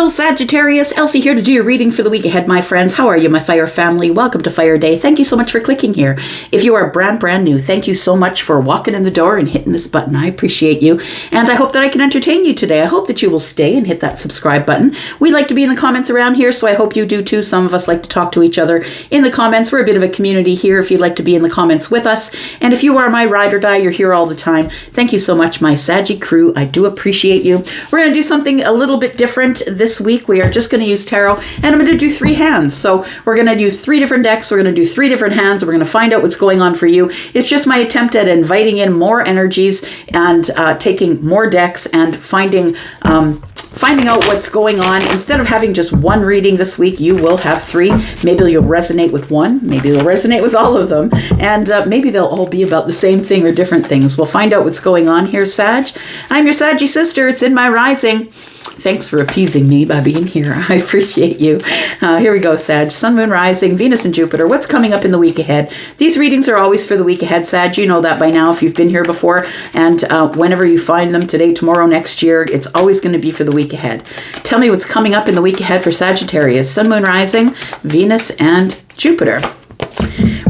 Hello, Sagittarius. Elsie here to do your reading for the week ahead, my friends. How are you, my fire family? Welcome to Fire Day. Thank you so much for clicking here. If you are brand new, thank you so much for walking in the door and hitting this button. I appreciate you. And I hope that I can entertain you today. I hope that you will stay and hit that subscribe button. We like to be in the comments around here, so I hope you do too. Some of us like to talk to each other in the comments. We're a bit of a community here if you'd like to be in the comments with us. And if you are my ride or die, you're here all the time. Thank you so much, my Saggy crew. I do appreciate you. We're going to do something a little bit different this week. We are just going to use tarot, and I'm going to do 3 hands. So we're going to use 3 different decks. We're going to do 3 different hands. We're going to find out what's going on for you. It's just my attempt at inviting in more energies and taking more decks and finding out what's going on. Instead of having just one reading this week, you will have 3. Maybe you'll resonate with one. Maybe you'll resonate with all of them. And maybe they'll all be about the same thing or different things. We'll find out what's going on here, Sag. I'm your Saggy sister. It's in my rising. Thanks for appeasing me by being here. I appreciate you. Here we go, Sag. Sun, Moon, Rising, Venus, and Jupiter. What's coming up in the week ahead? These readings are always for the week ahead, Sag. You know that by now if you've been here before. And whenever you find them, today, tomorrow, next year, it's always going to be for the week ahead. Tell me what's coming up in the week ahead for Sagittarius. Sun, Moon, Rising, Venus, and Jupiter.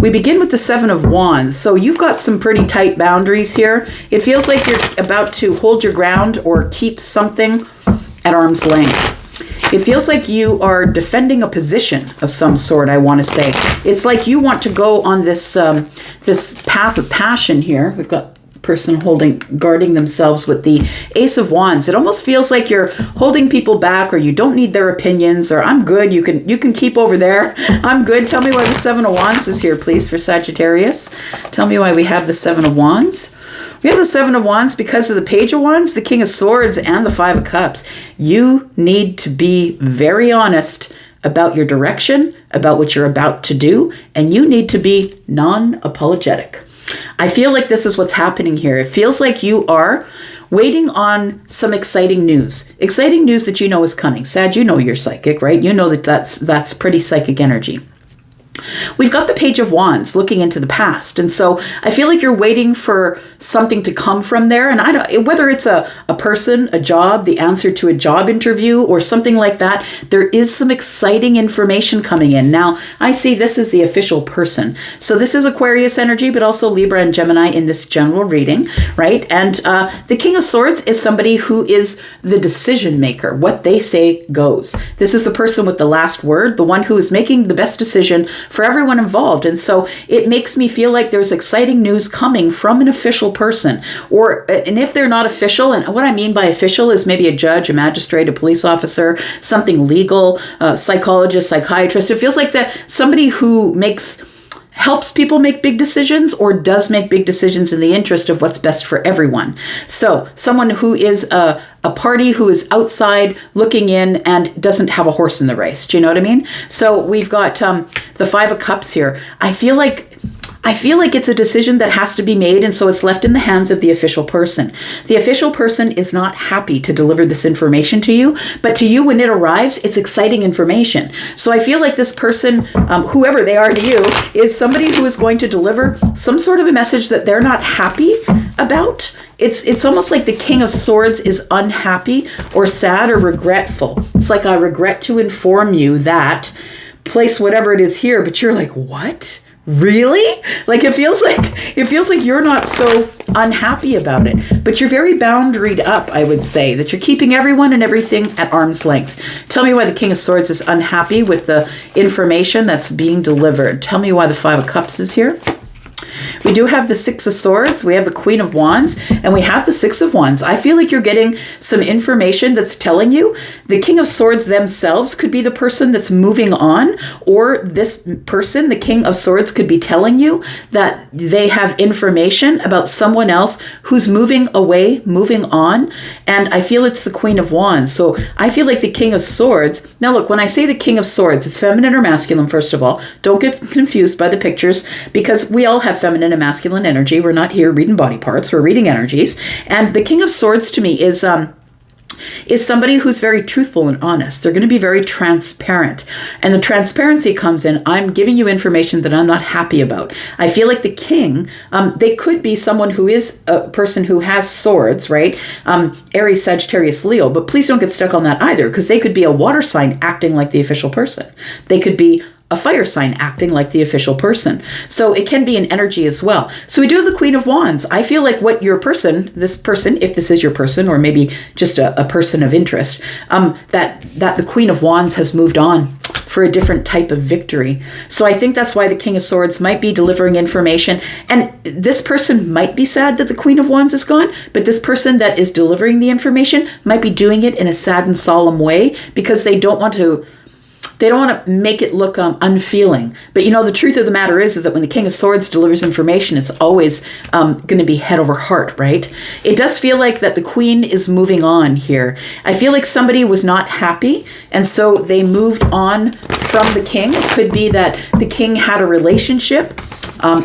We begin with the 7 of Wands. So you've got some pretty tight boundaries here. It feels like you're about to hold your ground or keep something at arm's length. It feels like you are defending a position of some sort, I want to say. It's like you want to go on this this path of passion here. We've got a person guarding themselves with the Ace of Wands. It almost feels like you're holding people back, or you don't need their opinions, or I'm good, you can keep over there. I'm good. Tell me why the 7 of Wands is here, please, for Sagittarius. Tell me why we have the 7 of Wands. We have the 7 of Wands because of the Page of Wands, the King of Swords, and the 5 of Cups. You need to be very honest about your direction, about what you're about to do, and you need to be non-apologetic. I feel like this is what's happening here. It feels like you are waiting on some exciting news. Exciting news that you know is coming. Sag, you know you're psychic, right? You know that's pretty psychic energy. We've got the Page of Wands looking into the past. And so I feel like you're waiting for something to come from there. And I don't, whether it's a person, a job, the answer to a job interview, or something like that, there is some exciting information coming in. Now, I see this as the official person. So this is Aquarius energy, but also Libra and Gemini in this general reading, right? And the King of Swords is somebody who is the decision maker. What they say goes. This is the person with the last word, the one who is making the best decision for everyone involved. And so it makes me feel like there's exciting news coming from an official person, and if they're not official, and what I mean by official is maybe a judge, a magistrate, a police officer, something legal, psychologist, psychiatrist. It feels like that somebody who helps people make big decisions, or does make big decisions in the interest of what's best for everyone. So someone who is a party who is outside looking in and doesn't have a horse in the race. Do you know what I mean? So we've got the 5 of Cups here. I feel like it's a decision that has to be made, and so it's left in the hands of the official person. The official person is not happy to deliver this information to you, but to you, when it arrives, it's exciting information. So I feel like this person, whoever they are to you, is somebody who is going to deliver some sort of a message that they're not happy about. It's almost like the King of Swords is unhappy or sad or regretful. It's like, I regret to inform you that, place whatever it is here, but you're like, what? Really? Like it feels like you're not so unhappy about it, but you're very boundaried up, I would say, that you're keeping everyone and everything at arm's length. Tell me why the King of Swords is unhappy with the information that's being delivered. Tell me why the 5 of Cups is here. We do have the 6 of Swords, we have the Queen of Wands, and we have the 6 of Wands. I feel like you're getting some information that's telling you the King of Swords themselves could be the person that's moving on, or this person, the King of Swords, could be telling you that they have information about someone else who's moving away, moving on, and I feel it's the Queen of Wands. So I feel like the King of Swords, now look, when I say the King of Swords, it's feminine or masculine, first of all. Don't get confused by the pictures, because we all have feminine and masculine energy. We're not here reading body parts, we're reading energies. And the King of Swords to me is is somebody who's very truthful and honest. They're going to be very transparent. And the transparency comes in, I'm giving you information that I'm not happy about. I feel like the king, they could be someone who is a person who has swords, right? Aries, Sagittarius, Leo. But please don't get stuck on that either, because they could be a water sign acting like the official person. They could be a fire sign acting like the official person. So it can be an energy as well. So we do have the Queen of Wands. I feel like what your person, this person, if this is your person, or maybe just a person of interest, that the Queen of Wands has moved on for a different type of victory. So I think that's why the King of Swords might be delivering information. And this person might be sad that the Queen of Wands is gone, but this person that is delivering the information might be doing it in a sad and solemn way, because they don't want to make it look unfeeling. But the truth of the matter is that when the King of Swords delivers information, it's always going to be head over heart, right? It does feel like that the Queen is moving on here. I feel like somebody was not happy, and so they moved on from the King. It could be that the King had a relationship,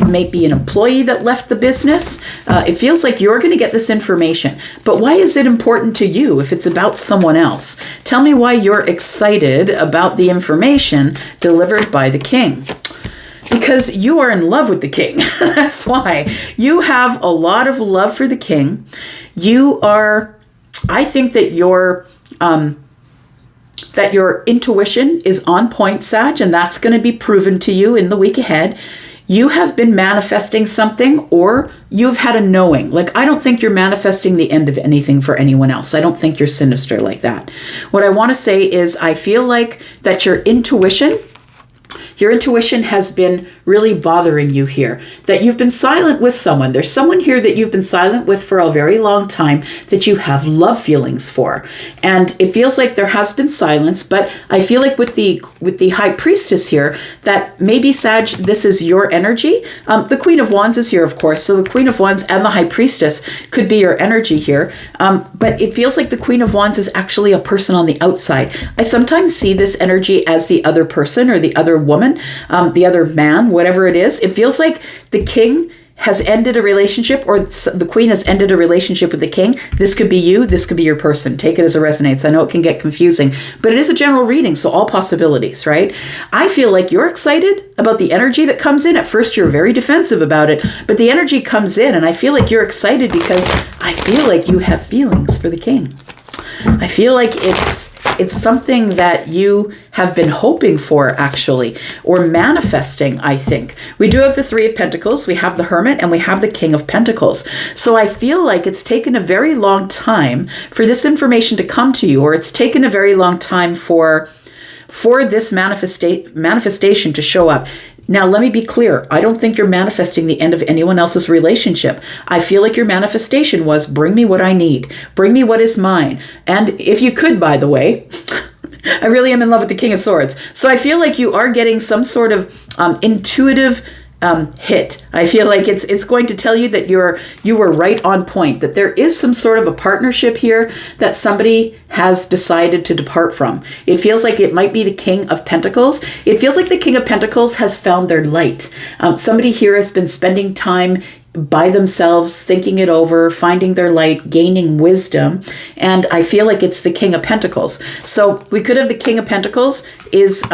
maybe an employee that left the business. It feels like you're going to get this information. But why is it important to you if it's about someone else? Tell me why you're excited about the information delivered by the King. Because you are in love with the King. That's why. You have a lot of love for the King. I think that your intuition is on point, Sag, and that's going to be proven to you in the week ahead. You have been manifesting something, or you've had a knowing. Like, I don't think you're manifesting the end of anything for anyone else. I don't think you're sinister like that. What I want to say is I feel like that your intuition has been really bothering you here, that you've been silent with someone. There's someone here that you've been silent with for a very long time that you have love feelings for. And it feels like there has been silence, but I feel like with the High Priestess here, that maybe, Sag, this is your energy. The Queen of Wands is here, of course. So the Queen of Wands and the High Priestess could be your energy here. But it feels like the Queen of Wands is actually a person on the outside. I sometimes see this energy as the other person or the other woman, the other man, whatever it is. It feels like the King has ended a relationship, or the Queen has ended a relationship with the King. This could be you. This could be your person. Take it as it resonates. I know it can get confusing, but it is a general reading, so all possibilities, right? I feel like you're excited about the energy that comes in. At first, you're very defensive about it, but the energy comes in, and I feel like you're excited because I feel like you have feelings for the King. I feel like it's something that you have been hoping for, actually, or manifesting, I think. We do have the Three of Pentacles, we have the Hermit, and we have the King of Pentacles. So I feel like it's taken a very long time for this information to come to you, or it's taken a very long time for this manifestation to show up. Now, let me be clear. I don't think you're manifesting the end of anyone else's relationship. I feel like your manifestation was, bring me what I need. Bring me what is mine. And if you could, by the way, I really am in love with the King of Swords. So I feel like you are getting some sort of intuitive hit. I feel like it's going to tell you that you were right on point, that there is some sort of a partnership here that somebody has decided to depart from. It feels like it might be the King of Pentacles. It feels like the King of Pentacles has found their light. Somebody here has been spending time by themselves, thinking it over, finding their light, gaining wisdom. And I feel like it's the King of Pentacles. So we could have the King of Pentacles is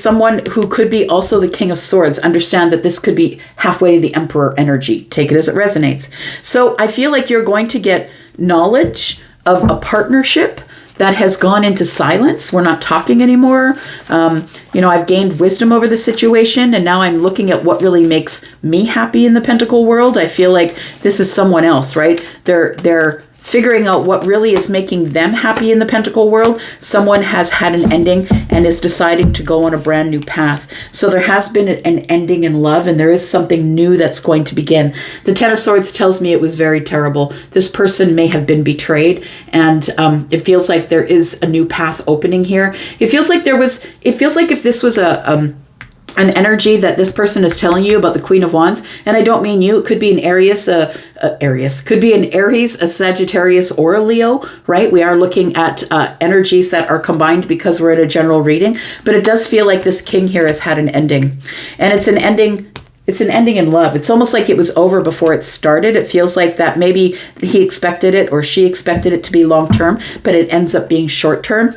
someone who could be also the King of Swords. Understand that this could be halfway to the Emperor energy. Take it as it resonates. So I feel like you're going to get knowledge of a partnership that has gone into silence. We're not talking anymore. I've gained wisdom over the situation, and now I'm looking at what really makes me happy in the Pentacle world. I feel like this is someone else, right? They're figuring out what really is making them happy in the Pentacle world. Someone has had an ending and is deciding to go on a brand new path. So there has been an ending in love, and there is something new that's going to begin. The Ten of Swords tells me it was very terrible. This person may have been betrayed, and it feels like there is a new path opening here. It feels like if this was an energy that this person is telling you about the Queen of Wands, and I don't mean you, it could be an Aries, could be an Aries, a Sagittarius, or a Leo, right? We are looking at energies that are combined because we're in a general reading, but it does feel like this King here has had an ending, and it's an ending It's an ending in love. It's almost like it was over before it started. It feels like that maybe he expected it or she expected it to be long term, but it ends up being short term.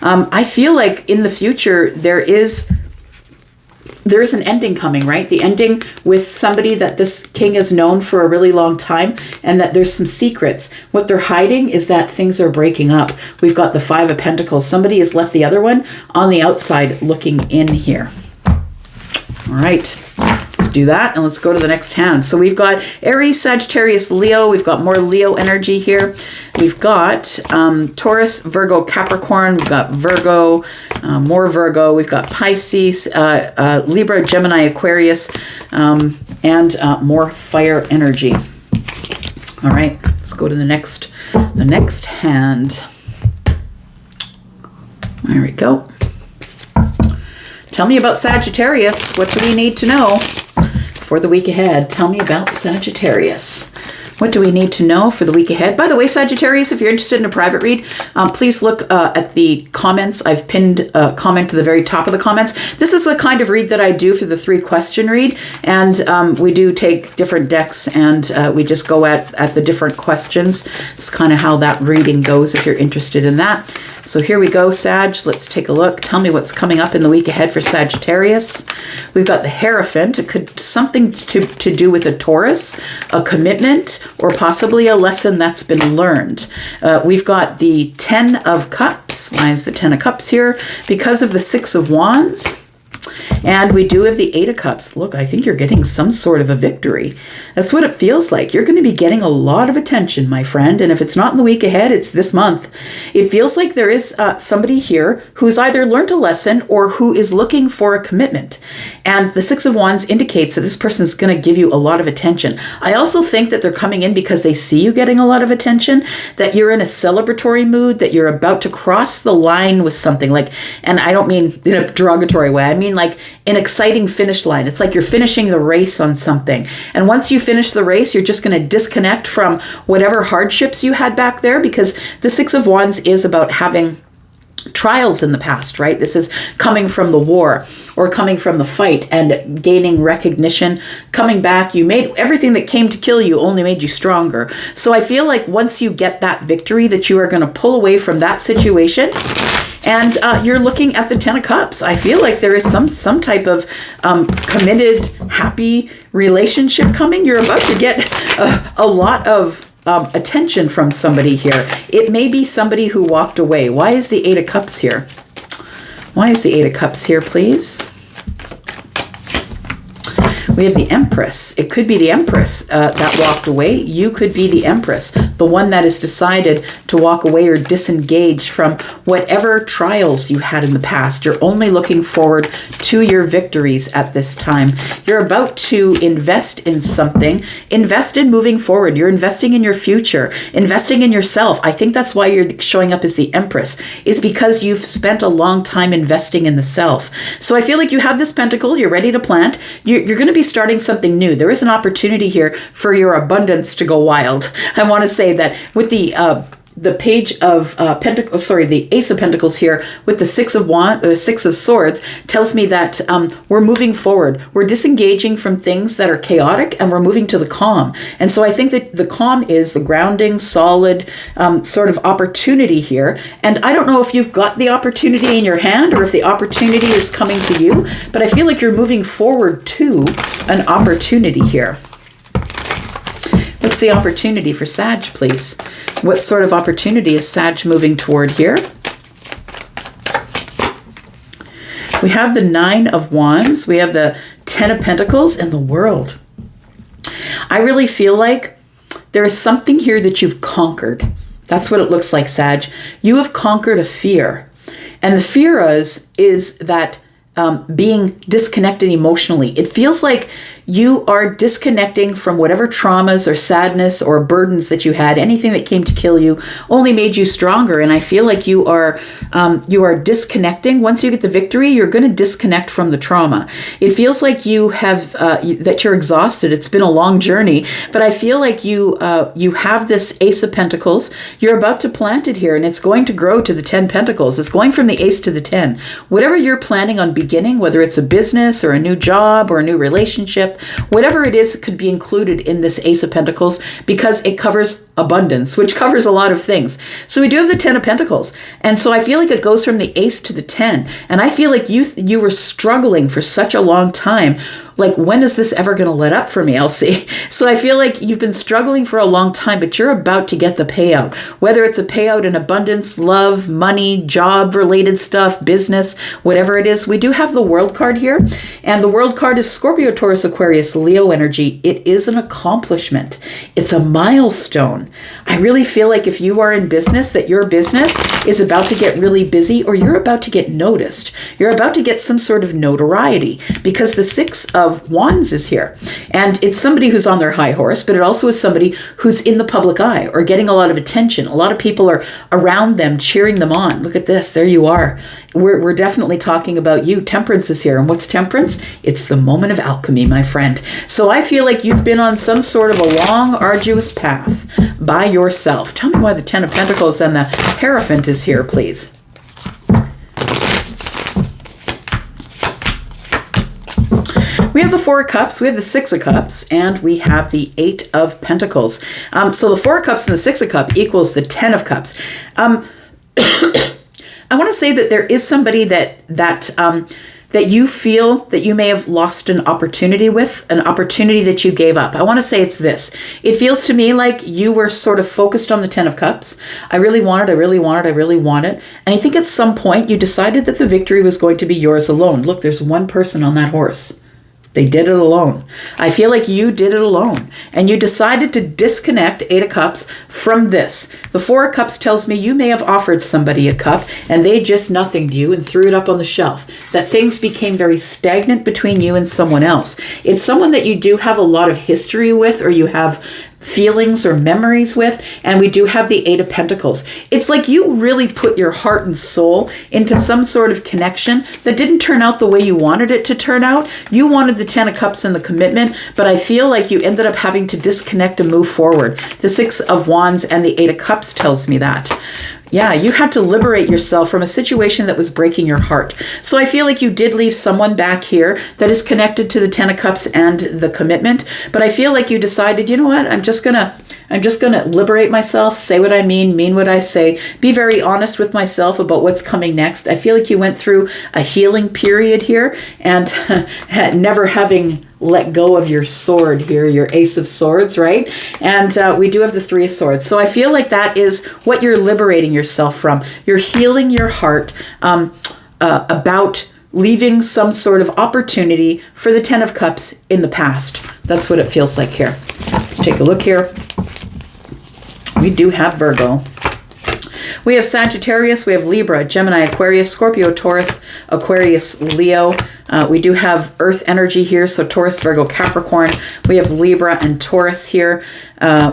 I feel like in the future there is an ending coming, right? The ending with somebody that this king has known for a really long time, and that there's some secrets. What they're hiding is that things are breaking up. We've got the Five of Pentacles. Somebody has left the other one on the outside looking in here. All right, let's do that, and let's go to the next hand. So we've got Aries, Sagittarius, Leo. We've got more Leo energy here. We've got Taurus, Virgo, Capricorn. We've got Virgo, more Virgo. We've got Pisces, Libra, Gemini, Aquarius, and more fire energy. All right, let's go to the next hand. There we go. Tell me about Sagittarius. What do we need to know for the week ahead? Tell me about Sagittarius. What do we need to know for the week ahead? By the way, Sagittarius, if you're interested in a private read, please look at the comments. I've pinned a comment to the very top of the comments. This is the kind of read that I do for the 3-question read. And we do take different decks and we just go at the different questions. It's kind of how that reading goes if you're interested in that. So here we go, Sag. Let's take a look. Tell me what's coming up in the week ahead for Sagittarius. We've got the Hierophant. It could something to do with a Taurus, a commitment, or possibly a lesson that's been learned. We've got the 10 of Cups. Why is the 10 of Cups here? Because of the 6 of Wands. And we do have the 8 of Cups. Look, I think you're getting some sort of a victory. That's what it feels like. You're going to be getting a lot of attention, my friend. And if it's not in the week ahead, it's this month. It feels like there is somebody here who's either learned a lesson or who is looking for a commitment. And the 6 of Wands indicates that this person is going to give you a lot of attention. I also think that they're coming in because they see you getting a lot of attention, that you're in a celebratory mood, that you're about to cross the line with something like, and I don't mean in a derogatory way, I mean like an exciting finish line. It's like you're finishing the race on something. And once you finish the race, you're just going to disconnect from whatever hardships you had back there, because the 6 of Wands is about having trials in the past, right? This is coming from the war or coming from the fight and gaining recognition, coming back. You made everything that came to kill you only made you stronger. So I feel like once you get that victory, that you are going to pull away from that situation. And you're looking at the 10 of Cups. I feel like there is some type of committed, happy relationship coming. You're about to get a lot of attention from somebody here. It may be somebody who walked away. Why is the 8 of Cups here? Why is the 8 of Cups here, please? We have the Empress. It could be the Empress that walked away. You could be the Empress, the one that has decided to walk away or disengage from whatever trials you had in the past. You're only looking forward to your victories at this time. You're about to invest in something. Invest in moving forward. You're investing in your future, investing in yourself. I think that's why you're showing up as the Empress, is because you've spent a long time investing in the self. So I feel like you have this pentacle. You're ready to plant. You're going to be starting something new. There is an opportunity here for your abundance to go wild. I want to say that with the page of Pentacles, the Ace of Pentacles here with the 6 of Swords tells me that we're moving forward. We're disengaging from things that are chaotic and we're moving to the calm. And so I think that the calm is the grounding, solid sort of opportunity here. And I don't know if you've got the opportunity in your hand or if the opportunity is coming to you, but I feel like you're moving forward to an opportunity here. What's the opportunity for Sag, please? What sort of opportunity is Sag moving toward here? We have the 9 of Wands. We have the 10 of Pentacles and the World. I really feel like there is something here that you've conquered. That's what it looks like, Sag. You have conquered a fear. And the fear is that being disconnected emotionally. It feels like you are disconnecting from whatever traumas or sadness or burdens that you had. Anything that came to kill you only made you stronger. And I feel like you are disconnecting. Once you get the victory, you're going to disconnect from the trauma. It feels like you have that you're exhausted. It's been a long journey, but I feel like you have this Ace of Pentacles. You're about to plant it here, and it's going to grow to the 10 Pentacles. It's going from the Ace to the 10. Whatever you're planning on beginning, whether it's a business or a new job or a new relationship it. Whatever it is could be included in this Ace of Pentacles because it covers abundance, which covers a lot of things. So we do have the 10 of Pentacles. And so I feel like it goes from the Ace to the 10. And I feel like you were struggling for such a long time. Like, when is this ever going to let up for me, Elsie? So I feel like you've been struggling for a long time, but you're about to get the payout. Whether it's a payout in abundance, love, money, job-related stuff, business, whatever it is. We do have the World card here. And the World card is Scorpio, Taurus, Aquarius, Leo energy. It is an accomplishment. It's a milestone. I really feel like if you are in business, that your business is about to get really busy, or you're about to get noticed. You're about to get some sort of notoriety, because the 6 of Wands is here. And it's somebody who's on their high horse, but it also is somebody who's in the public eye or getting a lot of attention. A lot of people are around them, cheering them on. Look at this. There you are. We're definitely talking about you. Temperance is here. And what's temperance? It's the moment of alchemy, my friend. So I feel like you've been on some sort of a long, arduous path by yourself. Tell me why the 10 of Pentacles and the Hierophant is here, please. We have the 4 of Cups, we have the 6 of Cups, and we have the 8 of Pentacles. So the 4 of Cups and the 6 of Cups equals the 10 of Cups. I want to say that there is somebody that you feel that you may have lost an opportunity with, an opportunity that you gave up. I want to say it's this. It feels to me like you were sort of focused on the 10 of Cups. I really want it, I really want it, I really want it. And I think at some point you decided that the victory was going to be yours alone. Look, there's one person on that horse. They did it alone. I feel like you did it alone. And you decided to disconnect 8 of Cups from this. The 4 of Cups tells me you may have offered somebody a cup and they just nothinged you and threw it up on the shelf. That things became very stagnant between you and someone else. It's someone that you do have a lot of history with, or you have feelings or memories with, and we do have the 8 of Pentacles. It's like you really put your heart and soul into some sort of connection that didn't turn out the way you wanted it to turn out. You wanted the 10 of Cups and the commitment, but I feel like you ended up having to disconnect and move forward. The 6 of Wands and the 8 of Cups tells me that. Yeah, you had to liberate yourself from a situation that was breaking your heart. So I feel like you did leave someone back here that is connected to the 10 of Cups and the commitment. But I feel like you decided, you know what, I'm just gonna liberate myself, say what I mean what I say, be very honest with myself about what's coming next. I feel like you went through a healing period here, and never having let go of your sword here, your Ace of Swords, right? And we do have the 3 of Swords. So I feel like that is what you're liberating yourself from. You're healing your heart about leaving some sort of opportunity for the 10 of Cups in the past. That's what it feels like here. Let's take a look here. We do have Virgo. We have Sagittarius, we have Libra, Gemini, Aquarius, Scorpio, Taurus, Aquarius, Leo. We do have Earth energy here, so Taurus, Virgo, Capricorn. We have Libra and Taurus here.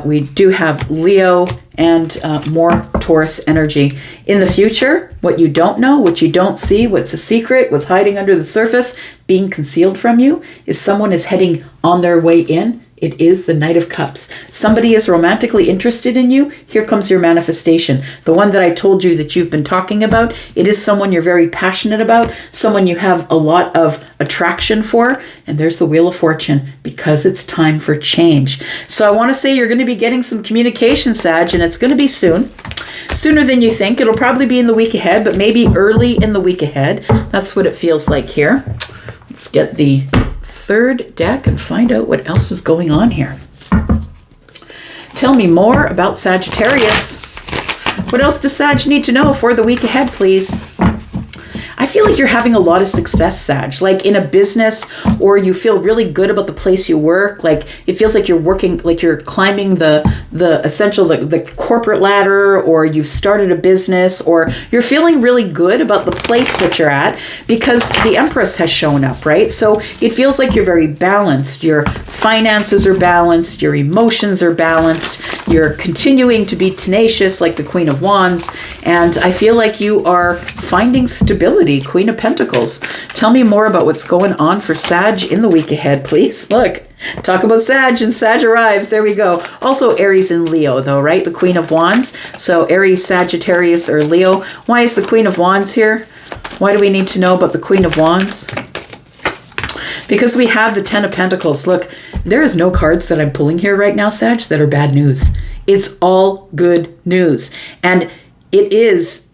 We do have Leo and more Taurus energy. In the future, what you don't know, what you don't see, what's a secret, what's hiding under the surface, being concealed from you, is someone is heading on their way in. It is the Knight of Cups. Somebody is romantically interested in you. Here comes your manifestation. The one that I told you that you've been talking about, it is someone you're very passionate about, someone you have a lot of attraction for. And there's the Wheel of Fortune, because it's time for change. So I want to say you're going to be getting some communication, Sag, and it's going to be soon. Sooner than you think. It'll probably be in the week ahead, but maybe early in the week ahead. That's what it feels like here. Let's get the 3rd deck and find out what else is going on here. Tell me more about Sagittarius. What else does Sag need to know for the week ahead, please? I feel like you're having a lot of success, Sag, like in a business, or you feel really good about the place you work. Like it feels like you're working, like you're climbing the corporate ladder, or you've started a business, or you're feeling really good about the place that you're at because the Empress has shown up, right? So it feels like you're very balanced. Your finances are balanced. Your emotions are balanced. You're continuing to be tenacious like the Queen of Wands. And I feel like you are finding stability. Queen of Pentacles. Tell me more about what's going on for Sag in the week ahead, please. Look, talk about Sag and Sag arrives. There we go. Also Aries and Leo though, right? The Queen of Wands. So Aries, Sagittarius, or Leo. Why is the Queen of Wands here? Why do we need to know about the Queen of Wands? because we have the Ten of Pentacles. Look, there is no cards that I'm pulling here right now, Sag, that are bad news. It's all good news. And it is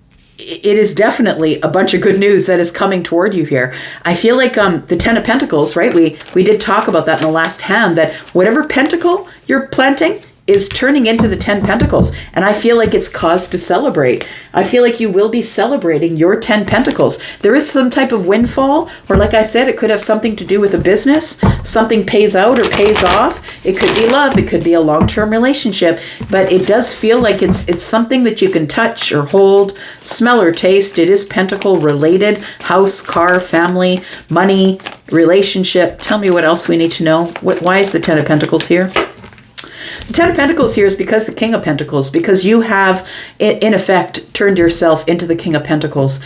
definitely a bunch of good news that is coming toward you here. I feel like the Ten of Pentacles, right? We did talk about that in the last hand, that whatever pentacle you're planting is turning into the 10 Pentacles. And I feel like it's cause to celebrate. I feel like you will be celebrating your 10 Pentacles. There is some type of windfall, or like I said, it could have something to do with a business. Something pays out or pays off. It could be love. It could be a long-term relationship. But it does feel like it's something that you can touch or hold, smell or taste. It is Pentacle related. House, car, family, money, relationship. Tell me what else we need to know. Why is the 10 of Pentacles here? The Ten of Pentacles here is because the King of Pentacles, because you have, in effect, turned yourself into the King of Pentacles.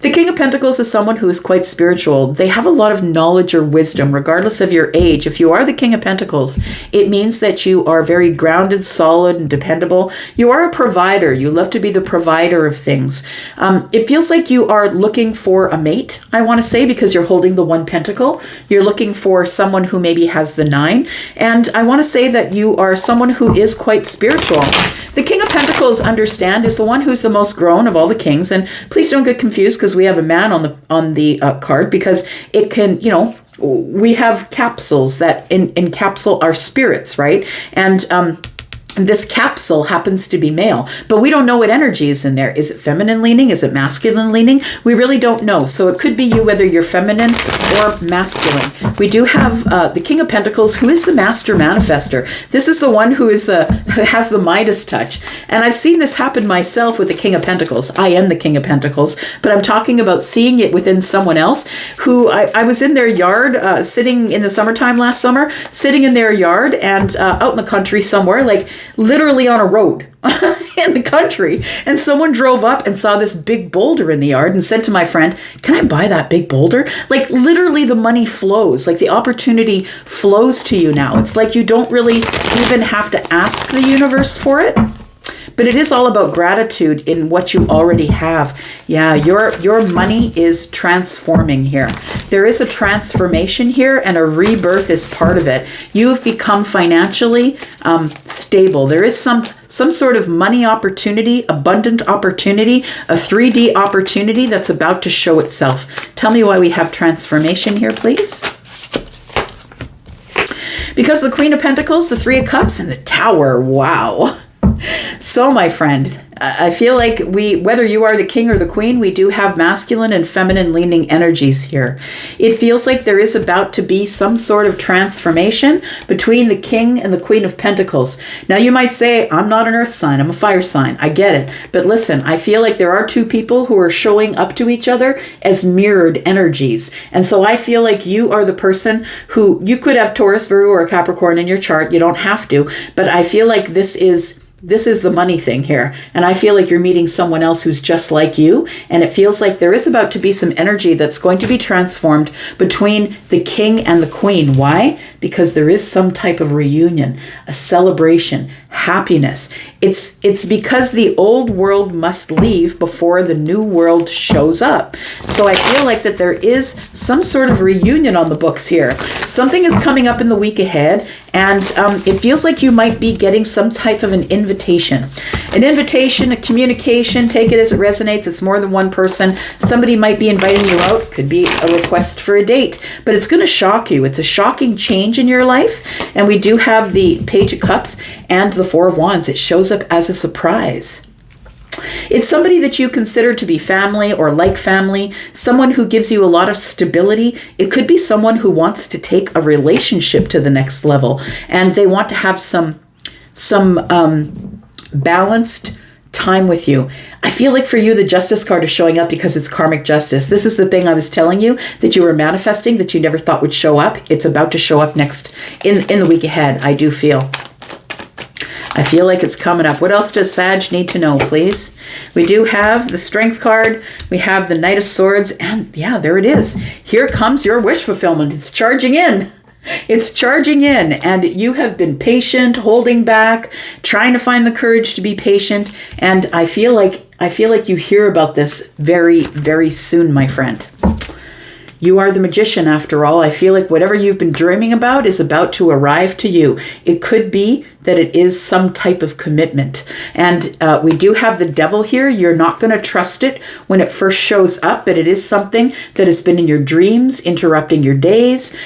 The King of Pentacles is someone who is quite spiritual. They have a lot of knowledge or wisdom, regardless of your age. If you are the King of Pentacles, it means that you are very grounded, solid, and dependable. You are a provider. You love to be the provider of things. It feels like you are looking for a mate, I want to say, because you're holding the 1 pentacle. You're looking for someone who maybe has the 9. And I want to say that you are someone who is quite spiritual. The King of Pentacles, understand, is the one who's the most grown of all the kings. And please don't get confused because we have a man on the card, because it can, we have capsules that encapsule our spirits, right? And this capsule happens to be male, but we don't know what energy is in there. Is it feminine leaning? Is it masculine leaning? We really don't know. So it could be you, whether you're feminine or masculine. We do have the King of Pentacles, who is the master manifester. This is the one who has the Midas touch. And I've seen this happen myself with the King of Pentacles. I am the King of Pentacles, but I'm talking about seeing it within someone else who I was in their yard, sitting in the summertime last summer, sitting in their yard and out in the country somewhere, like literally on a road in the country, and someone drove up and saw this big boulder in the yard and said to my friend, "Can I buy that big boulder?" Like literally the money flows, like the opportunity flows to you now. It's like you don't really even have to ask the universe for it. But it is all about gratitude in what you already have. Yeah, your money is transforming here. There is a transformation here, and a rebirth is part of it. You've become financially stable. There is some sort of money opportunity, abundant opportunity, a 3D opportunity that's about to show itself. Tell me why we have transformation here, please. Because the Queen of Pentacles, the 3 of Cups, and the Tower. Wow. So, my friend, I feel like whether you are the king or the queen, we do have masculine and feminine leaning energies here. It feels like there is about to be some sort of transformation between the king and the Queen of Pentacles. Now, you might say, I'm not an earth sign, I'm a fire sign. I get it. But listen, I feel like there are 2 people who are showing up to each other as mirrored energies. And so I feel like you are the person who, you could have Taurus, Virgo, or Capricorn in your chart. You don't have to. But I feel like this is the money thing here. And I feel like you're meeting someone else who's just like you. And it feels like there is about to be some energy that's going to be transformed between the king and the queen. Why? Because there is some type of reunion, a celebration, happiness. It's because the old world must leave before the new world shows up. So I feel like that there is some sort of reunion on the books here. Something is coming up in the week ahead, and it feels like you might be getting some type of an invitation. An invitation, a communication, take it as it resonates. It's more than one person. Somebody might be inviting you out. Could be a request for a date, but it's going to shock you. It's a shocking change in your life. And we do have the Page of Cups and the 4 of Wands. It shows up as a surprise. It's somebody that you consider to be family or like family, someone who gives you a lot of stability. It could be someone who wants to take a relationship to the next level, and they want to have some balanced time with you. I feel like for you, the Justice card is showing up because it's karmic justice. This is the thing I was telling you that you were manifesting that you never thought would show up. It's about to show up next in the week ahead, I do feel. I feel like it's coming up. What else does Sag need to know, please? We do have the Strength card. We have the Knight of Swords. And yeah, there it is. Here comes your wish fulfillment. It's charging in. It's charging in. And you have been patient, holding back, trying to find the courage to be patient. And I feel like you hear about this very, very soon, my friend. You are the magician after all. I feel like whatever you've been dreaming about is about to arrive to you. It could be that it is some type of commitment. And we do have the devil here. You're not going to trust it when it first shows up, but it is something that has been in your dreams, interrupting your days,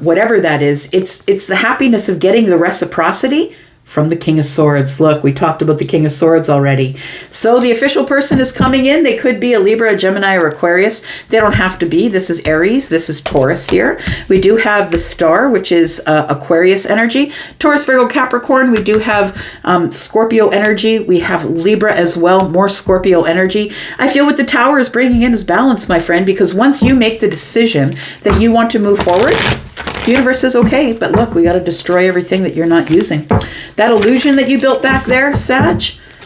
whatever that is. It's the happiness of getting the reciprocity from the King of Swords. Look, we talked about the King of Swords already. So the official person is coming in. They could be a Libra, a Gemini, or Aquarius. They don't have to be. This is Aries. This is Taurus here. We do have the star, which is Aquarius energy. Taurus, Virgo, Capricorn. We do have Scorpio energy. We have Libra as well. More Scorpio energy. I feel what the Tower is bringing in is balance, my friend, because once you make the decision that you want to move forward, the universe says, okay, but look, we got to destroy everything that you're not using. That illusion that you built back there, Sag,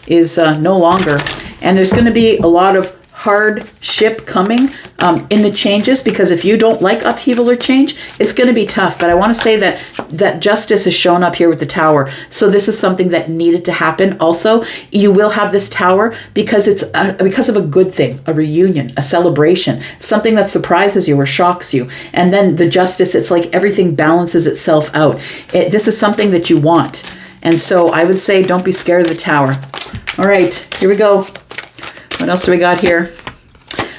is no longer. And there's going to be a lot of hardship coming in the changes, because if you don't like upheaval or change, it's going to be tough. But I want to say that justice is shown up here with the Tower. So this is something that needed to happen. Also, you will have this Tower because it's because of a good thing, a reunion, a celebration, something that surprises you or shocks you. And then the justice, it's like everything balances itself out. This is something that you want. And so I would say don't be scared of the Tower. All right, here we go. What else do we got here?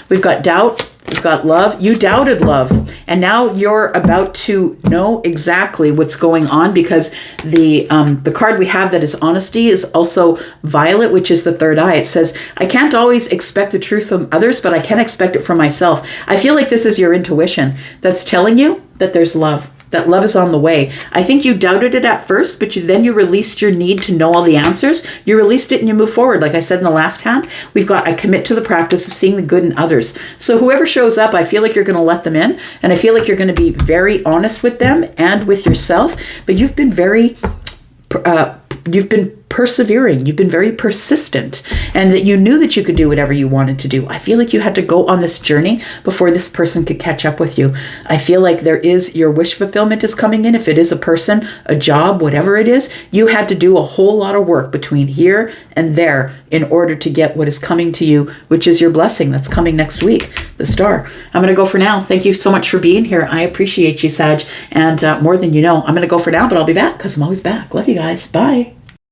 We've got doubt. We've got love. You doubted love. And now you're about to know exactly what's going on, because the card we have that is honesty is also violet, which is the third eye. It says, I can't always expect the truth from others, but I can expect it from myself. I feel like this is your intuition that's telling you that there's love. That love is on the way. I think you doubted it at first, but then you released your need to know all the answers. You released it and you move forward. Like I said in the last hand, we've got, I commit to the practice of seeing the good in others. So whoever shows up, I feel like you're going to let them in. And I feel like you're going to be very honest with them and with yourself. But you've been persevering. You've been very persistent, and that you knew that you could do whatever you wanted to do. I feel like you had to go on this journey before this person could catch up with you. I feel like there is, your wish fulfillment is coming in. If it is a person, a job, whatever it is, you had to do a whole lot of work between here and there in order to get what is coming to you, which is your blessing that's coming next week, the star. I'm going to go for now. Thank you so much for being here. I appreciate you, Sag. And more than you know, I'm going to go for now, but I'll be back because I'm always back. Love you guys. Bye.